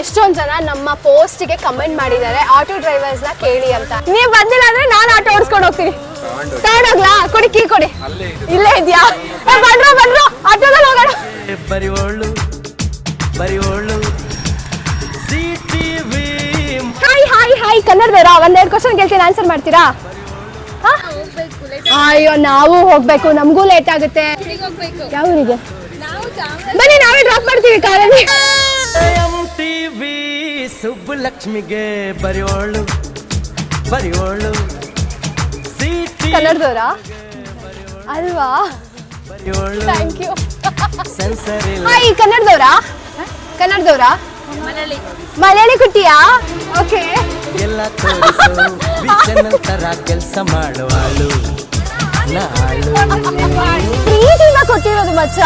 ಎಷ್ಟೊಂದ್ ಜನ ನಮ್ಮ ಪೋಸ್ಟ್ಗೆ ಕಮೆಂಟ್ ಮಾಡಿದ್ದಾರೆ ಆಟೋ ಡ್ರೈವರ್ಸ್ ನ ಕೇಳಿ ಅಂತ. ನೀವ್ ಬಂದಿಲ್ಲ ಅಂದ್ರೆ ನಾನು ಆಟೋ ಓಡಿಸ್ಕೊಂಡು ಹೋಗ್ತೀನಿ. ತಗೊಂಡೋಗ್ಲಾ? ಕೊಡಿ ಕೀ ಕೊಡಿ. ಇಲ್ಲೇ ಇದ್ಯಾ? ಬಂದ್ರು ಆಟೋದಲ್ಲಿ ಹೋಗೋಣ. ಹಾಯ್ ಕನ್ನಡದವರಾ? ಒಂದೆರಡು ಕ್ವಶನ್ ಕೇಳ್ತೀನಿ, ಆನ್ಸರ್ ಮಾಡ್ತೀರಾ? ಅಯ್ಯೋ ನಾವು ಹೋಗ್ಬೇಕು, ನಮಗೂ ಲೇಟ್ ಆಗುತ್ತೆ. ಯಾವ ಊರಿಗೆ? ಬನ್ನಿ ನಾವೇ ಡ್ರಾಪ್ ಮಾಡ್ತೀವಿ ಕಾರಲ್ಲಿ. ಸುಬ್ಬಲಕ್ಷ್ಮಿಗೆ ಬರೆಯೋಳು ಕನ್ನಡದವರಾ ಅಲ್ವಾ? Thank you. ಹಾಯ್ ಕನ್ನಡದವರಾ? ಮಲಯಾಳಿ ಕುಟ್ಟಿಯಾ? ಓಕೆ. ಎಲ್ಲ ತರ ಕೆಲಸ ಮಾಡುವಾಳು ಪ್ರೀತಿನ ಕೊಟ್ಟಿರೋದು ಮಚ್ಚ,